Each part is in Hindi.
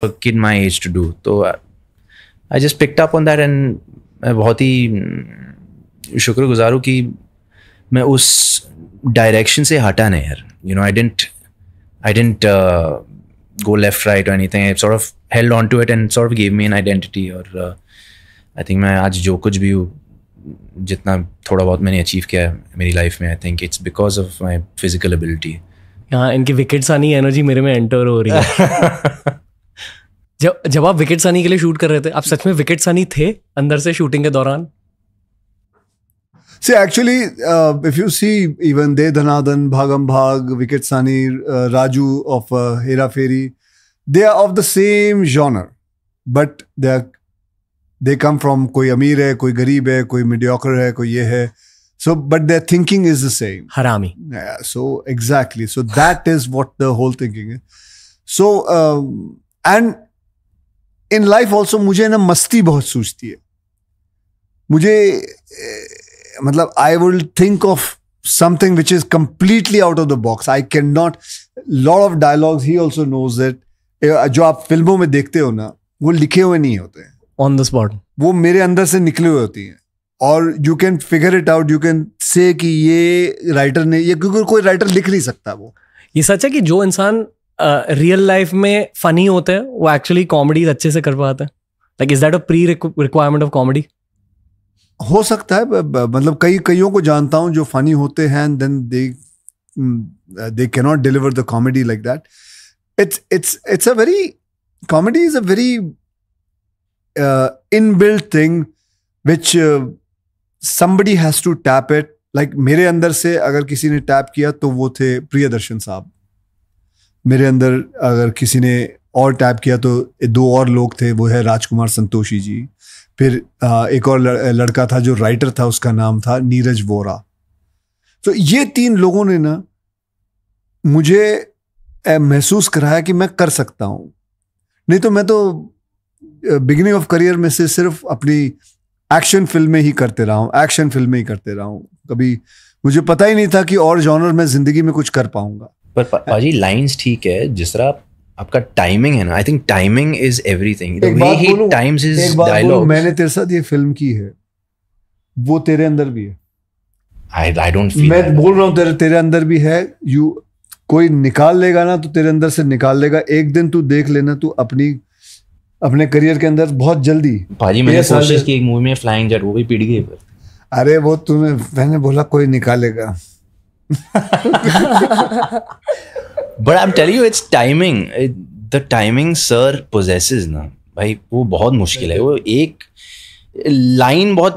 kid my age to do. So I just picked up on that and मैं बहुत ही शुक्रगुजार हूँ कि मैं उस डायरेक्शन से हटा नहीं यार. You know, I didn't go left, right or anything. I sort of held on to it and sort of gave me an identity. और I think मैं आज जो कुछ भी हूँ, जितना थोड़ा बहुत मैंने अचीव किया है मेरी लाइफ में, I think it's because of my physical ability. यहाँ इनकी विकेट सानी एनर्जी मेरे में एंटर हो रही है. जब आप विकेट सानी के लिए शूट कर रहे थे, आप सच में विकेट सानी थे अंदर से शूटिंग के दौरान? See, actually, if you see even De Dhanadhan, Bhagam Bhag, Viket Sani, Raju of Hera Fairy, they are of the same genre, but they come from कोई अमीर है, कोई गरीब है, कोई mediocre है, कोई ये है. So, but their thinking is the same. Harami. Yeah, so exactly. So that is what the whole thinking is. So, and in life also मुझे ना मस्ती बहुत सूझती है. मुझे मतलब I will think of something which is completely out of the box. I cannot. Lot of dialogues he also knows that जो आप फिल्मों में देखते हो ना, वो लिखे हुए नहीं होते हैं. On the spot. वो मेरे अंदर से निकले हुए होती हैं. और you can figure it out, you can say कि ये राइटर ने, ये क्योंकि कोई राइटर लिख नहीं सकता. वो ये सच है कि जो इंसान रियल लाइफ में फनी होते हैं वो एक्चुअली कॉमेडी अच्छे से कर पाते हैं. Like is that a pre requirement of comedy? हो सकता है. मतलब कईयों को जानता हूं जो फनी होते हैं and then they can not deliver the comedy like that. It's a very, comedy is a very inbuilt thing which somebody has to tap it. Like मेरे अंदर से अगर किसी ने टैप किया तो वो थे प्रियदर्शन साहब. मेरे अंदर अगर किसी ने और टैप किया तो दो और लोग थे, वो है राजकुमार संतोषी जी. फिर एक और लड़का था जो राइटर था, उसका नाम था नीरज वोरा. तो ये 3 लोगों ने ना मुझे महसूस कराया कि मैं कर सकता हूं. नहीं तो मैं तो बिगिनिंग ऑफ करियर में से सिर्फ अपनी एक्शन फिल्में ही करते रहा हूँ. कभी मुझे पता ही नहीं था कि और जॉनर में जिंदगी में कुछ कर पाऊंगा. पर पाजी लाइंस ठीक है, जिस तरह आपका टाइमिंग है ना, I think timing is everything. The way he times his dialogue. मैंने तेरे साथ ये फिल्म की है, वो तेरे अंदर भी है. I don't feel. मैं बोल रहा हूँ तेरे अंदर भी है. कोई निकाल लेगा ना तो तेरे अंदर से निकाल लेगा. एक दिन तू देख लेना, तू अपने करियर के अंदर बहुत जल्दी. भाजी मैंने कोशिश की एक मूवी में फ्लाइंग जेट, वो भी पिट गई. अरे वो मैंने बोला कोई निकालेगा. But I am telling you it's timing. The timing sir possesses ना भाई, वो बहुत मुश्किल है. वो एक लाइन बहुत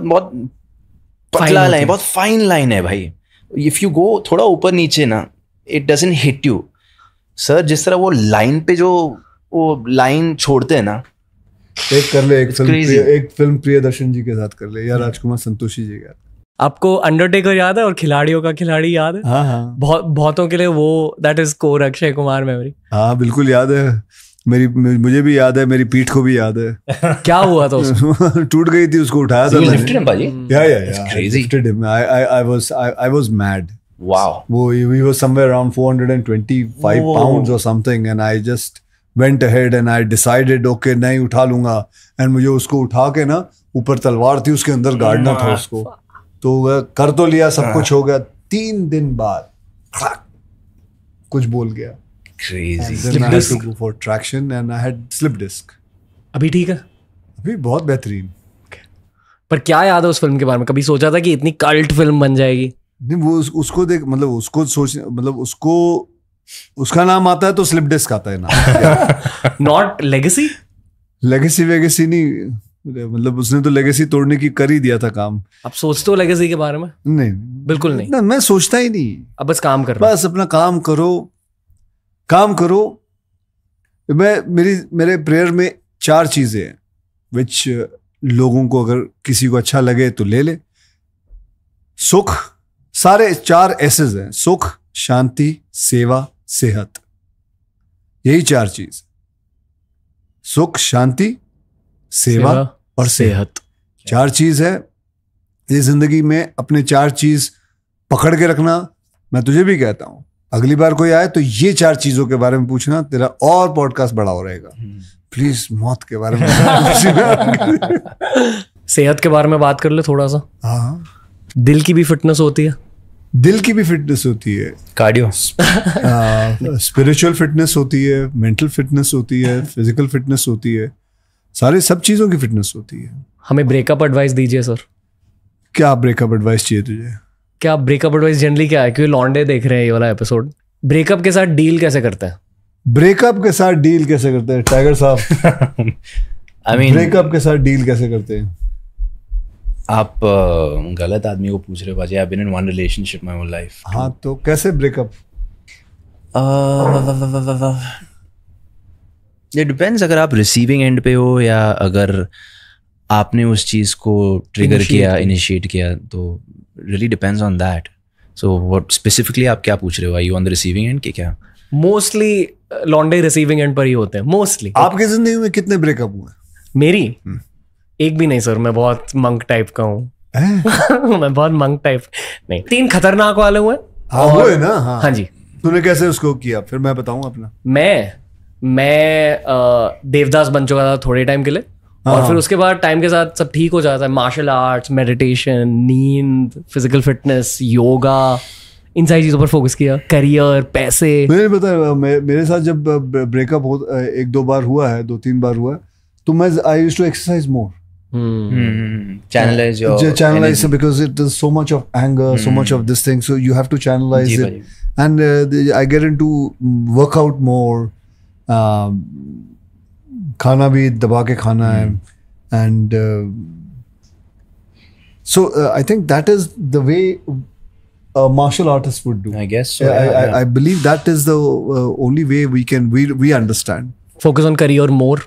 पतला लाइन, बहुत फाइन लाइन है भाई. इफ यू गो थोड़ा ऊपर नीचे ना, it doesn't hit you. Sir जिस तरह वो लाइन पे जो वो लाइन छोड़ते हैं ना, एक फिल्म प्रियदर्शन जी के साथ कर ले या राजकुमार संतोषी जी के साथ. आपको अंडरटेकर याद है और खिलाड़ियों का खिलाड़ी याद है? हाँ. बहुतों के लिए वो that is core Akshay Kumar memory. हाँ बिल्कुल याद है. मुझे भी याद है, मेरी पीठ को भी याद है. क्या हुआ था उसको? टूट गई थी, उसको उठाया था. I was mad. Wow. We were somewhere around 425 pounds or something, and I just went ahead and I decided, okay, नहीं उठा लूंगा. And मुझे उसको उठा के ना, ऊपर तलवार थी, उसके अंदर गाड़ना था उसको. तो कर तो लिया, सब कुछ हो गया. 3 दिन बाद कुछ बोल गया. Crazy. And then I had to go for traction and I had slip disc. अभी ठीक है? अभी बहुत बेहतरीन. पर क्या याद है उस फिल्म के बारे में? कभी सोचा था कि इतनी कल्ट फिल्म बन जाएगी? नहीं, वो उसको देख, मतलब उसको सोच, मतलब उसको उसका नाम आता है तो स्लिप डिस्क आता है ना. नॉट लेगेसी वेगेसी नहीं, मतलब उसने तो लेगेसी तोड़ने की कर ही दिया था काम. आप सोचते हो लेगेसी के बारे में? नहीं, बिल्कुल नहीं. ना, मैं सोचता ही नहीं. अब बस काम कर, बस अपना काम करो. मेरे प्रेयर में 4 चीजें हैं विच लोगों को, अगर किसी को अच्छा लगे तो ले ले. सुख, सारे 4 एसेस हैं. सुख, शांति, सेवा, सेहत. यही 4 चीज. सुख, शांति, सेवा और सेहत. 4 चीज है. ये जिंदगी में अपने 4 चीज पकड़ के रखना. मैं तुझे भी कहता हूं, अगली बार कोई आए तो ये 4 चीजों के बारे में पूछना, तेरा और पॉडकास्ट बड़ा हो रहेगा. प्लीज मौत के बारे में। सेहत के बारे में बात कर ले थोड़ा सा। हाँ, दिल की भी फिटनेस होती है। दिल की भी फिटनेस होती है, कार्डियो, स्पिरिचुअल फिटनेस होती है, मेंटल फिटनेस होती है, फिजिकल फिटनेस होती है, सारे सब चीज़ों की फिटनेस होती है। हमें ब्रेकअप एडवाइस दीजिए सर। क्या ब्रेकअप एडवाइस चाहिए तुझे? क्या ब्रेकअप एडवाइस जनरली क्या है, क्योंकि लॉन्डे देख रहे हैं ये वाला एपिसोड। ब्रेकअप के साथ डील कैसे करते हैं? ब्रेकअप के साथ डील कैसे करते हैं टाइगर साहब? आई मीन ब्रेकअप के साथ डील कैसे करते हैं? आप गलत आदमी को पूछ रहे हो बाजी। I been in one relationship my whole life. हाँ, तो कैसे ब्रेकअप? इट डिपेंड्स, अगर आप रिसीविंग एंड पे हो या अगर आपने उस चीज़ को ट्रिगर किया, इनिशिएट किया, तो really depends on that. So what specifically आप क्या पूछ रहे हो? I you on the receiving end कि क्या? मोस्टली लॉन्डे रिसीविंग एंड पर ही होते हैं मोस्टली। आपकी जिंदगी में कितने ब्रेकअप हुए? मेरी एक भी नहीं सर, मैं बहुत मंक टाइप का हूँ। मैं बहुत मंक टाइप नहीं, 3 खतरनाक वाले हुए। हाँ, वो है ना। हाँ, हाँ जी। तूने कैसे उसको किया? फिर मैं बताऊँ अपना। मैं देवदास बन चुका था थोड़े टाइम के लिए, और फिर उसके बाद टाइम के साथ सब ठीक हो जाता है। मार्शल आर्ट्स, मेडिटेशन, नींद, फिजिकल फिटनेस, योगा, इन सारी चीजों पर फोकस किया। करियर, पैसे। मुझे पता, मेरे साथ जब ब्रेकअप हो 1-2 बार हुआ है, 2-3 बार हुआ है, तो मैं I used to exercise more, channelize your channelize, because it is so much of anger, so much of this thing, so you have to channelize it. And I get into workout more, खाना भी दबा के खाना है, and so I think that is the way a martial artist would do. I guess so. I believe that is the only way we understand. Focus on career more.